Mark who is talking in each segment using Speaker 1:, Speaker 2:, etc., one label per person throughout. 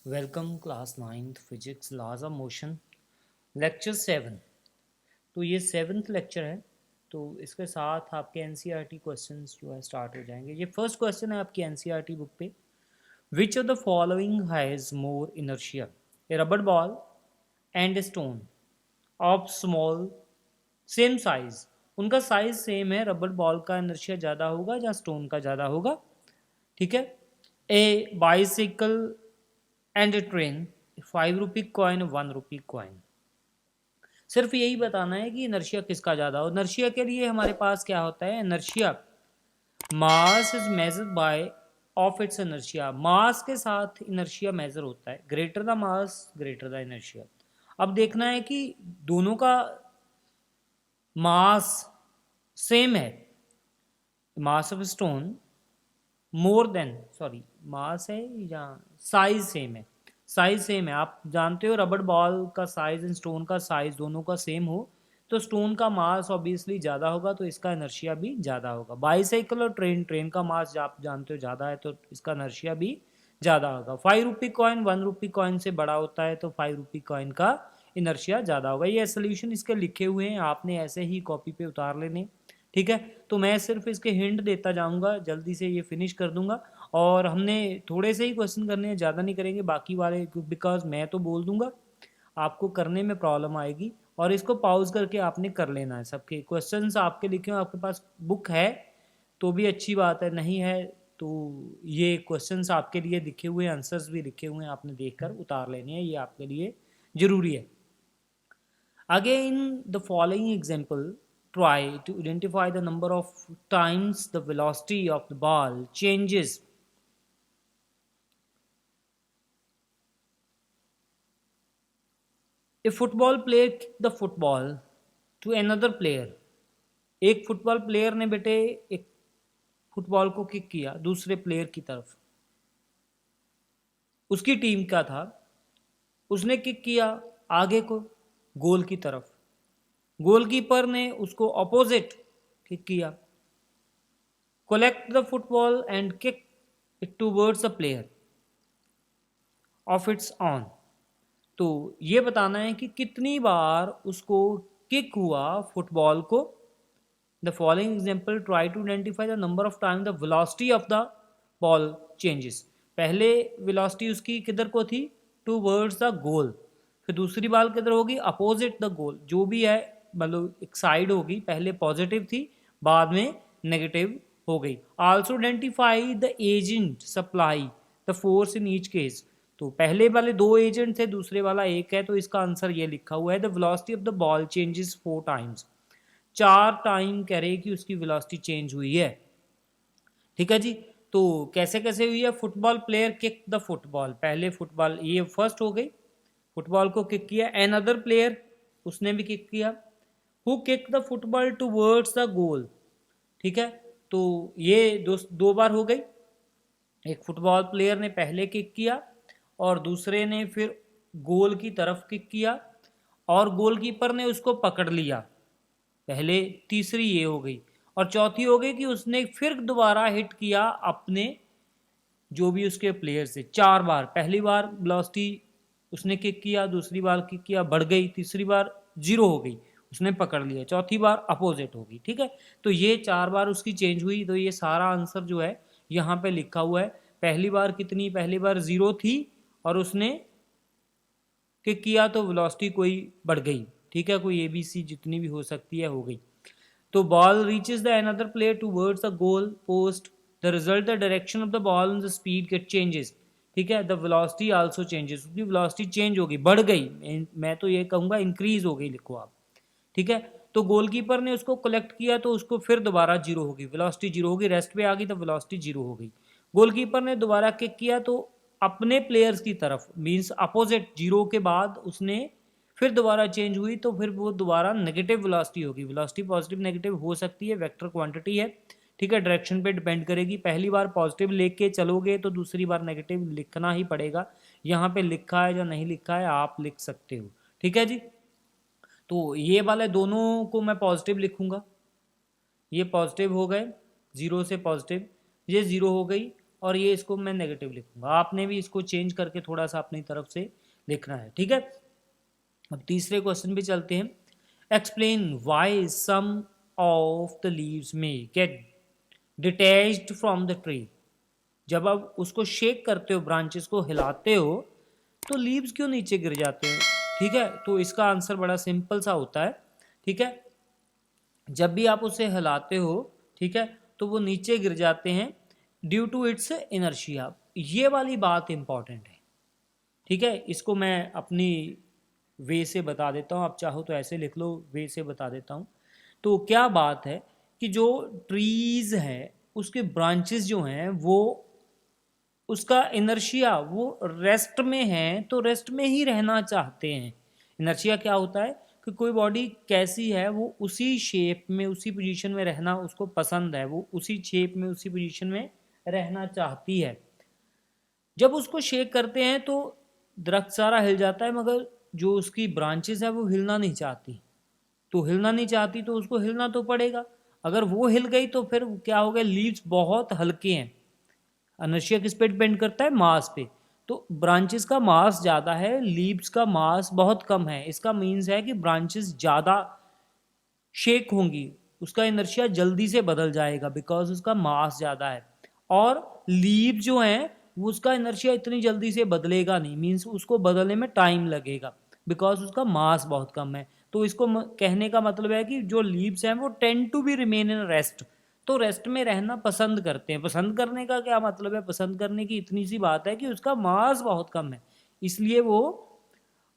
Speaker 1: Welcome class 9th physics laws of motion lecture 7। तो ये 7th lecture है। तो इसके साथ आपके एनसीईआरटी क्वेश्चंस जो है स्टार्ट हो जाएंगे। ये फर्स्ट क्वेश्चन है आपकी एनसीईआरटी बुक पे। Which of the following has more inertia, a rubber ball and a stone of small same size. उनका साइज सेम है, रबर बॉल का इनर्शिया ज़्यादा होगा या स्टोन का ज़्यादा होगा। ठीक है। A bicycle and a train, 5 rupee coin, 1 rupee coin. सिर्फ यही बताना है कि इनर्शिया किसका ज़्यादा हो। इनर्शिया के लिए हमारे पास क्या होता है, inertia mass is measured by of its inertia. Mass के साथ इनर्शिया मेजर होता है, greater the mass greater the inertia. अब देखना है कि दोनों का मास सेम है। Mass of stone more than, sorry mass है या साइज सेम है। साइज सेम है, आप जानते हो रबड़ बॉल का साइज एंड स्टोन का साइज दोनों का सेम हो तो स्टोन का मास ऑब्वियसली ज़्यादा होगा, तो इसका इनर्शिया भी ज़्यादा होगा। बाईसाइकिल और ट्रेन, ट्रेन का मास आप जानते हो ज़्यादा है तो इसका इनर्शिया भी ज़्यादा होगा। 5 रुपी कॉइन 1 रुपी कॉइन से बड़ा होता है तो 5 रुपी कॉइन का इनर्शिया ज़्यादा होगा। ये सोल्यूशन इसके लिखे हुए हैं, आपने ऐसे ही कॉपी पे उतार लेने। ठीक है, तो मैं सिर्फ इसके हिंट देता जाऊंगा, जल्दी से ये फिनिश कर दूंगा। और हमने थोड़े से ही क्वेश्चन करने हैं, ज़्यादा नहीं करेंगे बाकी वाले, बिकॉज मैं तो बोल दूंगा आपको करने में प्रॉब्लम आएगी। और इसको पॉज करके आपने कर लेना है। सबके क्वेश्चंस आपके लिखे हुए, आपके पास बुक है तो भी अच्छी बात है, नहीं है तो ये क्वेश्चंस आपके लिए लिखे हुए, आंसर्स भी लिखे हुए हैं, आपने देखकर उतार लेने हैं, ये आपके लिए ज़रूरी है। Again, the following example, try to identify the number of times the velocity of the ball changes. A football player kicked the football to another player. एक फुटबॉल प्लेयर ने बेटे एक फुटबॉल को किक किया दूसरे प्लेयर की तरफ, उसकी टीम का था, उसने किक किया आगे को गोल की तरफ, गोलकीपर ने उसको अपोजिट किक किया। collect the football and kick it towards the player of its own। तो ये बताना है कि कितनी बार उसको किक हुआ फुटबॉल को। The following example, try to identify the number of time the velocity of the ball changes. पहले वेलोसिटी उसकी किधर को थी, टूवर्ड्स द गोल, फिर दूसरी बाल किधर होगी, अपोजिट द गोल। जो भी है मतलब एक साइड होगी, पहले पॉजिटिव थी बाद में नेगेटिव हो गई। Also identify the agent supply the force in each case. तो पहले वाले दो एजेंट थे, दूसरे वाला एक है, तो इसका आंसर ये लिखा हुआ है, द velocity of the ball changes 4 times. 4 time कह रहे कि उसकी वेलोसिटी चेंज हुई है। ठीक है जी। तो कैसे कैसे हुई है, football player kick the football, पहले फुटबॉल ये फर्स्ट हो गई, फुटबॉल को किक किया। एन अदर प्लेयर, उसने भी किक किया। Who kick the football towards the गोल। ठीक है, तो ये दो बार हो गई। एक फुटबॉल प्लेयर ने पहले किक किया और दूसरे ने फिर गोल की तरफ किक किया और गोलकीपर ने उसको पकड़ लिया। पहले तीसरी ये हो गई। और चौथी हो गई कि उसने फिर दोबारा हिट किया अपने जो भी उसके प्लेयर थे 4 बार। पहली बार वेलोसिटी उसने किक किया, दूसरी बार किक किया बढ़ गई, तीसरी बार 0 हो गई, उसने पकड़ लिया, चौथी बार अपोजिट होगी। ठीक है, तो ये 4 बार उसकी चेंज हुई। तो ये सारा आंसर जो है यहाँ पे लिखा हुआ है। पहली बार कितनी, पहली बार 0 थी और उसने किक किया तो वेलोसिटी कोई बढ़ गई। ठीक है, कोई ABC जितनी भी हो सकती है हो गई। तो ball reaches the another player towards the goal post, the result the direction of the ball and the speed get changes. ठीक है, द वेलोसिटी आल्सो चेंजेस, उसकी वेलोसिटी चेंज हो गई, बढ़ गई, मैं तो ये कहूँगा इंक्रीज हो गई, लिखो आप। ठीक है, तो गोलकीपर ने उसको कलेक्ट किया तो उसको फिर दोबारा 0 होगी, वेलोसिटी 0 होगी, रेस्ट पे आ गई तो वेलोसिटी 0 हो गई। गोलकीपर ने दोबारा किक किया तो अपने प्लेयर्स की तरफ, मींस अपोजिट, 0 के बाद उसने फिर दोबारा चेंज हुई तो फिर वो दोबारा नेगेटिव वेलोसिटी होगी। वेलोसिटी पॉजिटिव नेगेटिव हो सकती है, वेक्टर क्वांटिटी है। ठीक है, डायरेक्शन पे डिपेंड करेगी। पहली बार पॉजिटिव लेके चलोगे तो दूसरी बार नेगेटिव लिखना ही पड़ेगा। यहाँ पे लिखा है या नहीं लिखा है आप लिख सकते हो। ठीक है जी, तो ये वाले दोनों को मैं पॉजिटिव लिखूंगा, ये पॉजिटिव हो गए, 0 से पॉजिटिव, ये 0 हो गई और ये इसको मैं नेगेटिव लिखूंगा। आपने भी इसको चेंज करके थोड़ा सा अपनी तरफ से लिखना है, ठीक है। अब तीसरे क्वेश्चन पे चलते हैं। Explain why some of the leaves may get detached from the tree. जब आप उसको शेक करते हो, ब्रांचेस को हिलाते हो, तो लीव्स क्यों नीचे गिर जाते हैं? ठीक है, तो इसका आंसर बड़ा सिंपल सा होता है, ठीक है। जब भी आप उसे हिलाते हो, ठीक है, तो वो नीचे गिर जाते हैं ड्यू टू इट्स इनर्शिया। ये वाली बात इंपॉर्टेंट है, ठीक है। इसको मैं अपनी वे से बता देता हूँ, आप चाहो तो ऐसे लिख लो, वे से बता देता हूँ। तो क्या बात है कि जो ट्रीज है उसके ब्रांचेस जो हैं वो, उसका इनर्शिया वो रेस्ट में है, तो रेस्ट में ही रहना चाहते हैं। इनर्शिया क्या होता है कि कोई बॉडी कैसी है, वो उसी शेप में उसी पोजीशन में रहना उसको पसंद है, वो उसी शेप में उसी पोजीशन में रहना चाहती है। जब उसको शेक करते हैं तो दरख्त सारा हिल जाता है, मगर जो उसकी ब्रांचेस है वो हिलना नहीं चाहती। तो हिलना नहीं चाहती तो उसको हिलना तो पड़ेगा। अगर वो हिल गई तो फिर क्या हो गया, लीव्स बहुत हल्के हैं। इनर्शिया किस पे डिपेंड करता है? मास पे। तो ब्रांचेस का मास ज़्यादा है, लीव्स का मास बहुत कम है। इसका मीन्स है कि ब्रांचेस ज़्यादा शेक होंगी, उसका इनर्शिया जल्दी से बदल जाएगा बिकॉज उसका मास ज़्यादा है। और लीव जो हैं वो उसका इनर्शिया इतनी जल्दी से बदलेगा नहीं, मीन्स उसको बदलने में टाइम लगेगा बिकॉज उसका मास बहुत कम है। तो इसको कहने का मतलब है कि जो लीव्स हैं वो tend to be remain in rest, तो रेस्ट में रहना पसंद करते हैं। पसंद करने का क्या मतलब है? पसंद करने की इतनी सी बात है कि उसका मास बहुत कम है, इसलिए वो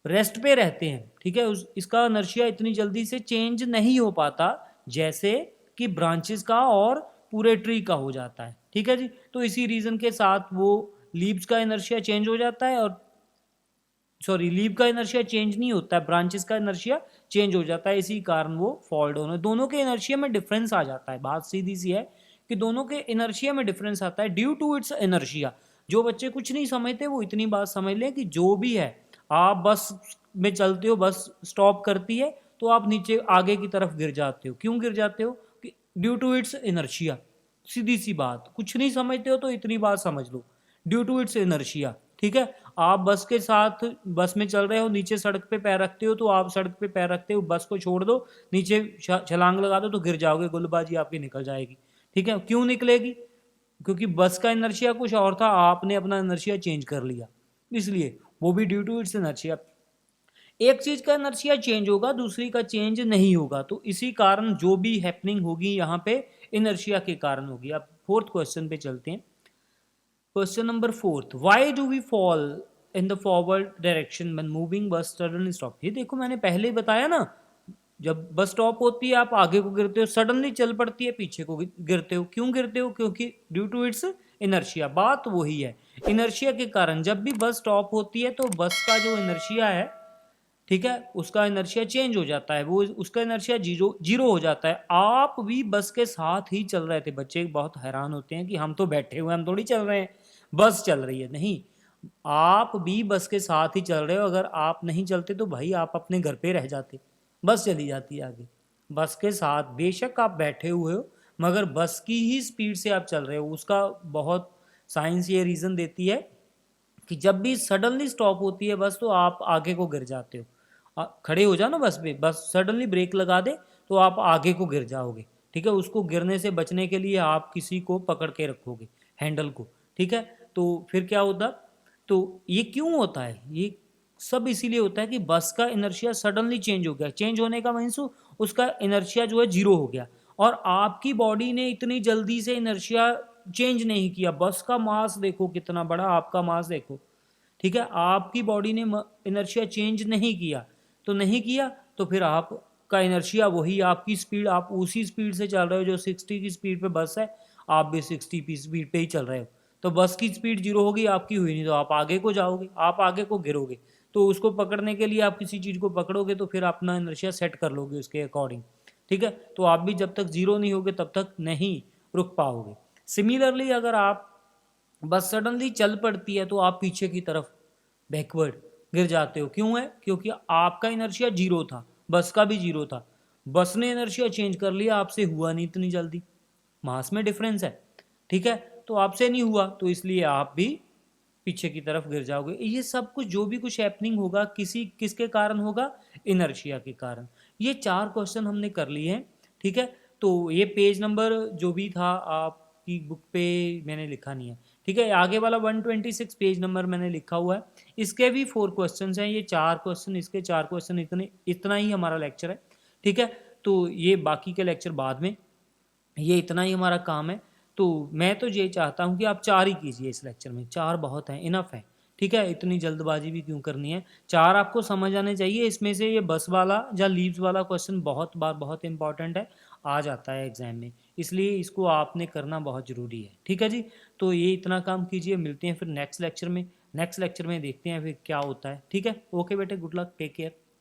Speaker 1: रेस्ट पे रहते हैं, ठीक है। इसका इनर्शिया इतनी जल्दी से चेंज नहीं हो पाता जैसे कि ब्रांचेस का और पूरे ट्री का हो जाता है, ठीक है जी। तो इसी रीजन के साथ वो लीव्स का इनर्शिया चेंज हो जाता है, और सॉरी, लीव का इनर्शिया चेंज नहीं होता है, ब्रांचेस का इनर्शिया चेंज हो जाता है। इसी कारण वो फॉल डाउन है। दोनों के इनर्शिया में डिफरेंस आ जाता है। बात सीधी सी है कि दोनों के इनर्शिया में डिफरेंस आता है ड्यू टू इट्स इनर्शिया। जो बच्चे कुछ नहीं समझते वो इतनी बात समझ लें कि जो भी है, आप बस में चलते हो, बस स्टॉप करती है तो आप नीचे आगे की तरफ गिर जाते हो। क्यों गिर जाते हो? Due to its inertia. सीधी सी बात, कुछ नहीं समझते हो तो इतनी बात समझ लो, ड्यू टू इट्स इनर्शिया, ठीक है। आप बस के साथ, बस में चल रहे हो, नीचे सड़क पे पैर रखते हो, तो आप सड़क पे पैर रखते हो, बस को छोड़ दो, नीचे छलांग लगा दो तो गिर जाओगे, गुल्लबाजी आपकी निकल जाएगी, ठीक है। क्यों निकलेगी? क्योंकि बस का इनर्शिया कुछ और था, आपने अपना इनर्शिया चेंज कर लिया, इसलिए वो भी ड्यू टू इट्स इनर्शिया। एक चीज का इनर्शिया चेंज होगा, दूसरी का चेंज नहीं होगा, तो इसी कारण जो भी हैपनिंग होगी यहाँ पे इनर्शिया के कारण होगी। अब फोर्थ क्वेश्चन पे चलते हैं। Question number fourth, why do we fall in the forward direction when moving bus suddenly stop. ये देखो, मैंने पहले ही बताया ना, जब बस स्टॉप होती है आप आगे को गिरते हो, सडनली चल पड़ती है पीछे को गिरते हो। क्यों गिरते हो? क्योंकि ड्यू टू इट्स इनर्शिया। बात वही है, इनर्शिया के कारण जब भी बस स्टॉप होती है तो बस का जो इनर्शिया है, ठीक है, उसका इनर्शिया चेंज हो जाता है, वो उसका इनर्शिया जीरो जीरो हो जाता है। आप भी बस के साथ ही चल रहे थे। बच्चे बहुत हैरान होते हैं कि हम तो बैठे हुए, हम थोड़ी चल रहे हैं, बस चल रही है। नहीं, आप भी बस के साथ ही चल रहे हो। अगर आप नहीं चलते तो भाई आप अपने घर पे रह जाते, बस चली जाती है आगे। बस के साथ बेशक आप बैठे हुए हो, मगर बस की ही स्पीड से आप चल रहे हो। उसका बहुत साइंस ये रीज़न देती है कि जब भी सडनली स्टॉप होती है बस, तो आप आगे को गिर जाते हो। खड़े हो जाओ ना बस पे, बस सडनली ब्रेक लगा दे तो आप आगे को गिर जाओगे, ठीक है। उसको गिरने से बचने के लिए आप किसी को पकड़ के रखोगे, हैंडल को, ठीक है। तो फिर क्या होता? तो ये क्यों होता है? ये सब इसीलिए होता है कि बस का इनर्शिया सडनली चेंज हो गया। चेंज होने का मीन्स उसका इनर्शिया जो है जीरो हो गया, और आपकी बॉडी ने इतनी जल्दी से इनर्शिया चेंज नहीं किया। बस का मास देखो कितना बड़ा, आपका मास देखो, ठीक है। आपकी बॉडी ने इनर्शिया चेंज नहीं किया, तो नहीं किया तो फिर आपका इनर्शिया वही, आपकी स्पीड, आप उसी स्पीड से चल रहे हो जो 60 की स्पीड पे बस है, आप भी 60 की स्पीड पे ही चल रहे हो। तो बस की स्पीड जीरो होगी, आपकी हुई नहीं, तो आप आगे को जाओगे, आप आगे को गिरोगे। तो उसको पकड़ने के लिए आप किसी चीज़ को पकड़ोगे तो फिर अपना इनर्शिया सेट कर लोगे उसके अकॉर्डिंग, ठीक है। तो आप भी जब तक जीरो नहीं होगे तब तक नहीं रुक पाओगे। सिमिलरली अगर आप बस सडनली चल पड़ती है तो आप पीछे की तरफ बैकवर्ड गिर जाते हो। क्यों है? क्योंकि आपका इनर्शिया जीरो था, बस का भी जीरो था। बस ने इनर्शिया चेंज कर लिया, आपसे हुआ नहीं इतनी जल्दी, मास में डिफरेंस है, ठीक है। तो आपसे नहीं हुआ, तो इसलिए आप भी पीछे की तरफ गिर जाओगे। ये सब कुछ जो भी कुछ हैपनिंग होगा किसके कारण होगा, इनर्शिया के कारण। ये 4 क्वेश्चन हमने कर लिए हैं, ठीक है। तो ये पेज नंबर जो भी था आपकी बुक पे मैंने लिखा नहीं है, ठीक है। आगे वाला 126 पेज नंबर मैंने लिखा हुआ है, इसके भी 4 क्वेश्चन हैं। ये 4 क्वेश्चन, इसके 4 क्वेश्चन, इतना ही हमारा लेक्चर है, ठीक है। तो ये बाकी के लेक्चर बाद में, ये इतना ही हमारा काम है। तो मैं तो ये चाहता हूँ कि आप 4 ही कीजिए इस लेक्चर में, 4 बहुत हैं, इनफ है, ठीक है। इतनी जल्दबाजी भी क्यों करनी है, 4 आपको समझ आने चाहिए। इसमें से ये बस वाला या लीव्स वाला क्वेश्चन बहुत बार बहुत इंपॉर्टेंट है, आ जाता है एग्जाम में, इसलिए इसको आपने करना बहुत ज़रूरी है, ठीक है जी। तो ये इतना काम कीजिए, मिलते हैं फिर नेक्स्ट लेक्चर में। नेक्स्ट लेक्चर में देखते हैं फिर क्या होता है, ठीक है। ओके बेटे, गुड लक, टेक केयर।